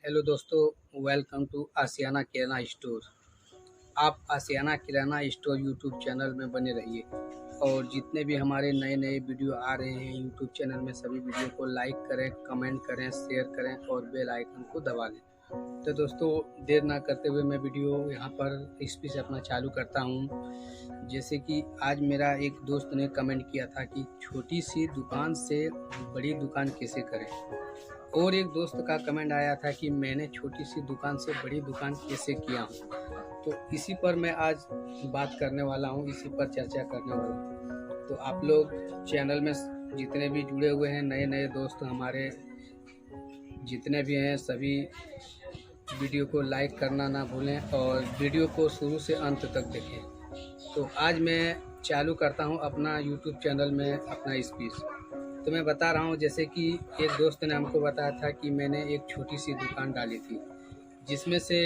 Hello दोस्तों, welcome to Ashiyana Kirana store. आप Ashiyana Kirana store YouTube channel में बने रहिए और जितने भी हमारे नए नए वीडियो आ रहे हैं यूट्यूब चैनल में सभी वीडियो को लाइक करें, कमेंट करें, शेयर करें और बेल आइकन को दबा दें। तो दोस्तों, देर ना करते हुए मैं वीडियो यहाँ पर रेसिपी से अपना चालू करता हूँ। जैसे कि आज मेरा एक दोस्त ने कमेंट किया था कि छोटी सी दुकान से बड़ी दुकान कैसे करें, और एक दोस्त का कमेंट आया था कि मैंने छोटी सी दुकान से बड़ी दुकान कैसे किया हूँ। तो इसी पर मैं आज बात करने वाला हूँ, इसी पर चर्चा करने वाला हूँ। तो आप लोग चैनल में जितने भी जुड़े हुए हैं, नए नए दोस्त हमारे जितने भी हैं, सभी वीडियो को लाइक करना ना भूलें और वीडियो को शुरू से अंत तक देखें। तो आज मैं चालू करता हूँ अपना यूट्यूब चैनल में अपना स्पीच। तो मैं बता रहा हूँ, जैसे कि एक दोस्त ने हमको बताया था कि मैंने एक छोटी सी दुकान डाली थी जिसमें से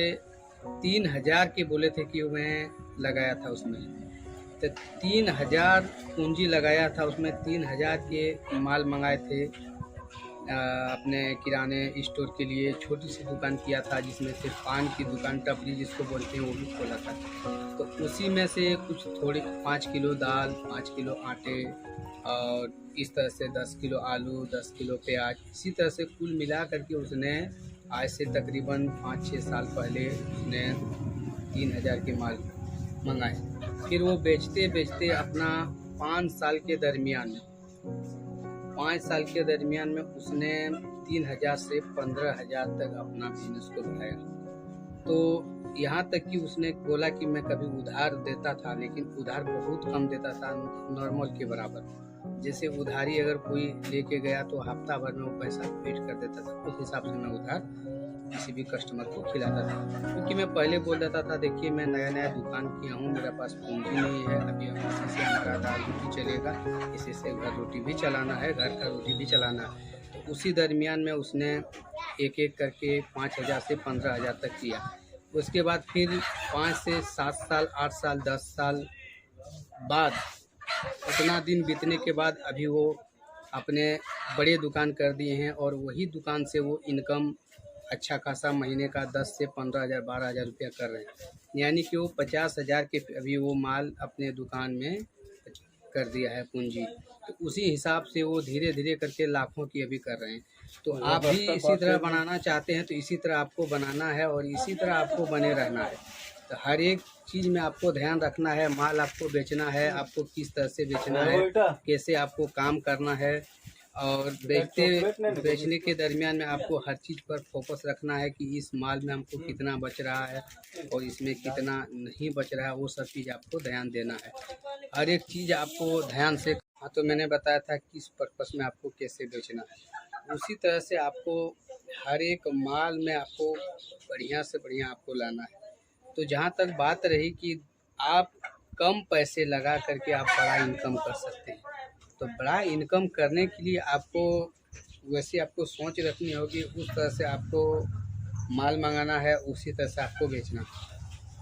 3000 के बोले थे कि मैं लगाया था उसमें। तो 3000 पूंजी लगाया था उसमें, 3000 के माल मंगाए थे अपने किराने स्टोर के लिए। छोटी सी दुकान किया था जिसमें से पान की दुकान, टपरी जिसको बोलते हैं, वो भी खोला था। तो उसी में से कुछ थोड़ी 5 किलो दाल, 5 किलो आटे और इस तरह से 10 किलो आलू, 10 किलो प्याज, इसी तरह से कुल मिला करके उसने आज से तकरीबन 5-6 साल पहले उसने 3000 के माल मंगाए। फिर वो बेचते बेचते अपना 5 साल के दरमियान में 5 साल के दरमियान में उसने 3000 से 15000 तक अपना बिजनेस को बढ़ाया। तो यहाँ तक कि उसने बोला कि मैं कभी उधार देता था, लेकिन उधार बहुत कम देता था, नॉर्मल के बराबर। जैसे उधारी अगर कोई लेके गया तो हफ्ता भर में वो पैसा पेड कर देता था, उस हिसाब से मैं उधार किसी भी कस्टमर को खिलाता था। क्योंकि मैं पहले बोल देता था, देखिए मैं नया नया दुकान किया हूँ, मेरे पास पूंजी नहीं है, अभी इसी से हमारा दाल रोटी चलेगा, इसी से घर रोटी भी चलाना है, घर का रोटी भी चलाना है। तो उसी दरमियान में उसने एक एक करके 5000 से 15000 तक किया। उसके बाद फिर 5 से 7 साल, 8 साल, 10 साल बाद, उतना दिन बीतने के बाद अभी वो अपने बड़े दुकान कर दिए हैं और वही दुकान से वो इनकम अच्छा खासा महीने का 10 से 15000, 12000 रुपया कर रहे हैं। यानी कि वो 50,000 के अभी वो माल अपने दुकान में कर दिया है पूंजी। तो उसी हिसाब से वो धीरे धीरे करके लाखों की अभी कर रहे हैं। तो आप भी इसी तरह बनाना चाहते हैं तो इसी तरह आपको बनाना है और इसी तरह आपको बने रहना है। तो हर एक चीज़ में आपको ध्यान रखना है, माल आपको बेचना है, आपको किस तरह से बेचना है, कैसे आपको काम करना है, और बेचने के दरमियान में आपको हर चीज़ पर फोकस रखना है कि इस माल में हमको कितना बच रहा है और इसमें कितना नहीं बच रहा है, वो सब चीज़ आपको ध्यान देना है। हर एक चीज़ आपको ध्यान से। हाँ, तो मैंने बताया था किस पर्पस में आपको कैसे बेचना है, उसी तरह से आपको हर एक माल में आपको बढ़िया से बढ़िया आपको लाना है। तो जहाँ तक बात रही कि आप कम पैसे लगा करके आप बड़ा इनकम कर सकते हैं, तो बड़ा इनकम करने के लिए आपको वैसे आपको सोच रखनी होगी, उस तरह से आपको माल मंगाना है, उसी तरह से आपको बेचना है।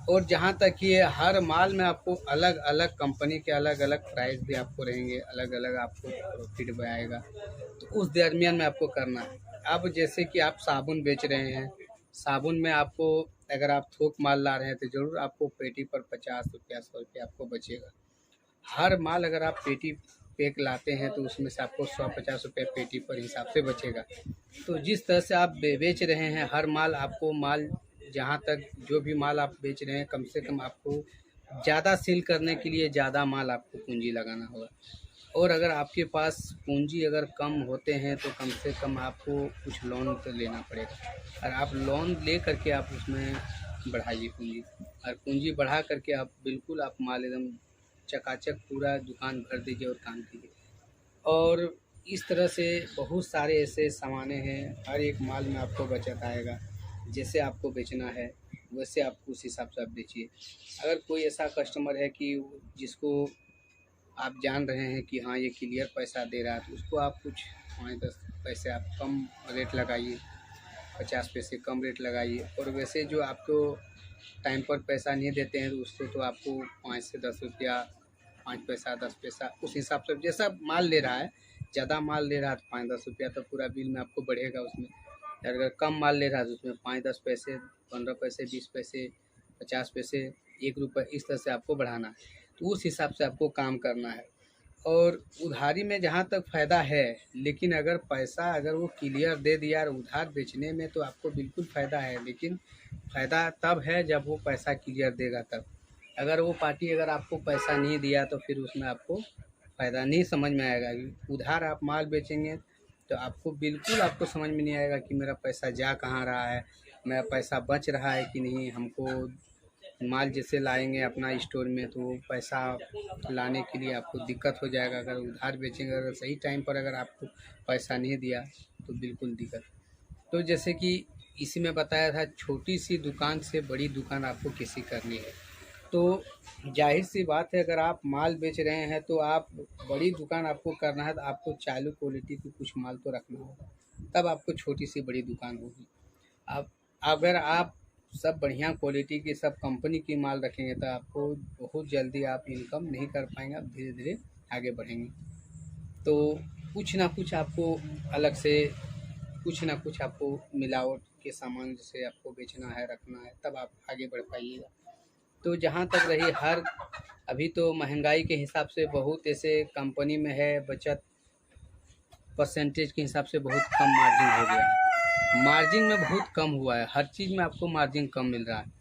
और जहाँ तक ये हर माल में आपको अलग अलग कंपनी के अलग अलग प्राइस भी आपको रहेंगे, अलग अलग आपको प्रॉफिट भी आएगा। तो उस दरमियान में आपको करना है। अब जैसे कि आप साबुन बेच रहे हैं, साबुन में आपको अगर आप थोक माल ला रहे हैं तो ज़रूर आपको पेटी पर 50 रुपया, 100 रुपया आपको बचेगा। हर माल अगर आप पेटी पैक लाते हैं तो उसमें से आपको 100-50 रुपये पेटी पर हिसाब से बचेगा। तो जिस तरह से आप बेच रहे हैं हर माल, आपको माल जहाँ तक जो भी माल आप बेच रहे हैं, कम से कम आपको ज़्यादा सेल करने के लिए ज़्यादा माल आपको पूंजी लगाना होगा। और अगर आपके पास पूंजी अगर कम होते हैं तो कम से कम आपको कुछ लोन तो लेना पड़ेगा, और आप लोन ले करके आप उसमें बढ़ाइए पूंजी, और पूंजी बढ़ा करके आप बिल्कुल आप माल एकदम चकाचक पूरा दुकान भर दीजिए और काम कीजिए। और इस तरह से बहुत सारे ऐसे सामानें हैं, हर एक माल में आपको बचत आएगा। जैसे आपको बेचना है वैसे आप उस हिसाब से आप बेचिए। अगर कोई ऐसा कस्टमर है कि जिसको आप जान रहे हैं कि हाँ ये क्लियर पैसा दे रहा है, तो उसको आप कुछ 5-10 पैसे आप कम रेट लगाइए, 50 पैसे कम रेट लगाइए। और वैसे जो आपको टाइम पर पैसा नहीं देते हैं तो उसको तो आपको 5 से 10 रुपया, 5 पैसा, 10 पैसा, उस हिसाब से जैसा माल ले रहा है। ज़्यादा माल ले रहा है तो 5-10 रुपया तो पूरा बिल में आपको बढ़ेगा उसमें। अगर कम माल ले रहा है तो उसमें 5-10 पैसे, 15 पैसे, 20 पैसे, 50 पैसे, 1 रुपये, इस तरह से आपको बढ़ाना है। तो उस हिसाब से आपको काम करना है। और उधारी में जहाँ तक फ़ायदा है, लेकिन अगर पैसा अगर वो क्लियर दे दिया और उधार बेचने में तो आपको बिल्कुल फ़ायदा है, लेकिन फ़ायदा तब है जब वो पैसा क्लियर देगा तब। अगर वो पार्टी अगर आपको पैसा नहीं दिया तो फिर उसमें आपको फ़ायदा नहीं समझ में आएगा। उधार आप माल बेचेंगे तो आपको बिल्कुल आपको समझ में नहीं आएगा कि मेरा पैसा जा कहाँ रहा है, मेरा पैसा बच रहा है कि नहीं। हमको माल जैसे लाएंगे अपना स्टोर में तो वो पैसा लाने के लिए आपको दिक्कत हो जाएगा। अगर उधार बेचेंगे, अगर सही टाइम पर अगर आपको पैसा नहीं दिया तो बिल्कुल दिक्कत। तो जैसे कि इसी में बताया था, छोटी सी दुकान से बड़ी दुकान आपको कैसी करनी है। तो जाहिर सी बात है, अगर आप माल बेच रहे हैं तो आप बड़ी दुकान आपको करना है तो आपको चालू क्वालिटी की कुछ माल तो रखना होगा, तब आपको छोटी सी बड़ी दुकान होगी। अब अगर आप सब बढ़िया क्वालिटी की सब कंपनी की माल रखेंगे तो आपको बहुत जल्दी आप इनकम नहीं कर पाएंगे, आप धीरे धीरे आगे बढ़ेंगे। तो कुछ ना कुछ आपको अलग से, कुछ ना कुछ आपको मिलावट के सामान जैसे आपको बेचना है, रखना है, तब आप आगे बढ़ पाइएगा। तो जहाँ तक रही हर, अभी तो महंगाई के हिसाब से बहुत ऐसे कंपनी में है बचत, परसेंटेज के हिसाब से बहुत कम मार्जिन हो गया है। मार्जिन में बहुत कम हुआ है, हर चीज़ में आपको मार्जिन कम मिल रहा है।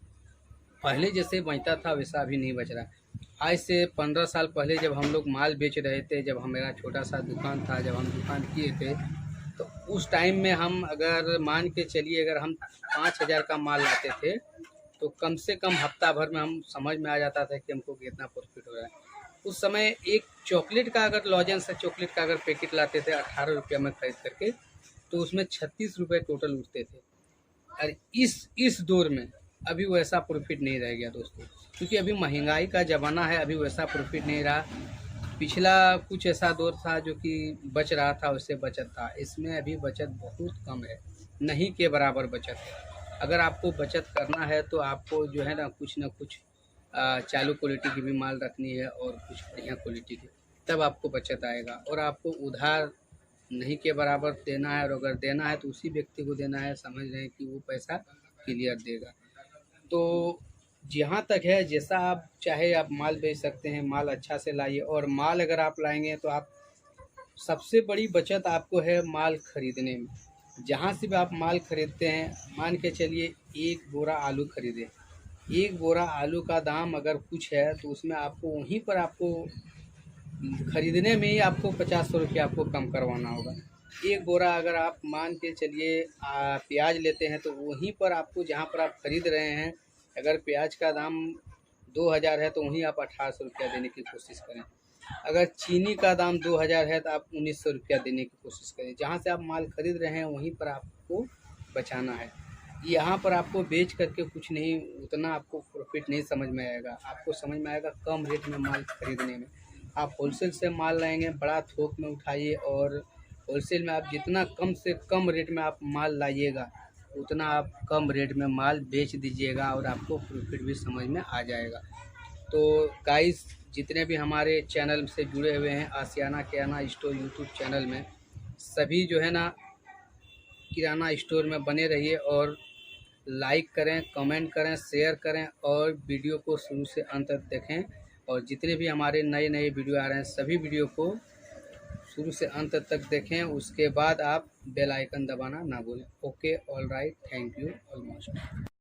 पहले जैसे बचता था वैसा अभी नहीं बच रहा है। आज से 15 साल पहले जब हम लोग माल बेच रहे थे, जब हमारा छोटा सा दुकान था, जब हम दुकान किए थे, तो उस टाइम में हम अगर मान के चलिए अगर हम 5,000 का माल लाते थे तो कम से कम हफ्ता भर में हम समझ में आ जाता था कि हमको कितना प्रॉफिट हो रहा है। उस समय एक चॉकलेट का अगर लॉजेंस से चॉकलेट का अगर पैकेट लाते थे 18 रुपया में खरीद करके, तो उसमें 36 रुपये टोटल उठते थे। और इस दौर में अभी वैसा प्रॉफिट नहीं रह गया दोस्तों, क्योंकि अभी महंगाई का ज़माना है, अभी वैसा प्रॉफिट नहीं रहा। पिछला कुछ ऐसा दौर था जो कि बच रहा था, उससे बचत था। इसमें अभी बचत बहुत कम है, नहीं के बराबर बचत है। अगर आपको बचत करना है तो आपको जो है ना कुछ चालू क्वालिटी की भी माल रखनी है और कुछ बढ़िया क्वालिटी की, तब आपको बचत आएगा। और आपको उधार नहीं के बराबर देना है, और अगर देना है तो उसी व्यक्ति को देना है, समझ रहे हैं कि वो पैसा क्लियर देगा। तो जहाँ तक है, जैसा आप चाहे आप माल बेच सकते हैं, माल अच्छा से लाइए। और माल अगर आप लाएंगे तो आप, सबसे बड़ी बचत आपको है माल खरीदने में। जहाँ से भी आप माल खरीदते हैं, मान के चलिए 1 बोरा आलू खरीदे, 1 बोरा आलू का दाम अगर कुछ है तो उसमें आपको वहीं पर आपको खरीदने में ही आपको 50-100 रुपया आपको कम करवाना होगा। 1 बोरा अगर आप मान के चलिए प्याज लेते हैं तो वहीं पर आपको, जहाँ पर आप खरीद रहे हैं, अगर प्याज का दाम 2,000 है तो वहीं आप 1,800 रुपया देने की कोशिश करें। अगर चीनी का दाम 2,000 है तो आप 1,900 रुपया देने की कोशिश करें। जहाँ से आप माल खरीद रहे हैं वहीं पर आपको बचाना है। यहाँ पर आपको बेच करके कुछ नहीं, उतना आपको प्रॉफिट नहीं समझ में आएगा। आपको समझ में आएगा कम रेट में माल खरीदने में। आप होलसेल से माल लाएंगे, बड़ा थोक में उठाइए, और होलसेल में आप जितना कम से कम रेट में आप माल लाइएगा उतना आप कम रेट में माल बेच दीजिएगा और आपको प्रॉफिट भी समझ में आ जाएगा। तो गाइस, जितने भी हमारे चैनल से जुड़े हुए हैं आशियाना किराना स्टोर यूट्यूब चैनल में, सभी जो है ना किराना स्टोर में बने रहिए, और लाइक करें, कमेंट करें, शेयर करें, और वीडियो को शुरू से अंत तक देखें। और जितने भी हमारे नए नए वीडियो आ रहे हैं सभी वीडियो को शुरू से अंत तक देखें। उसके बाद आप बेल आइकन दबाना ना भूलें। Okay, all right, thank you almost.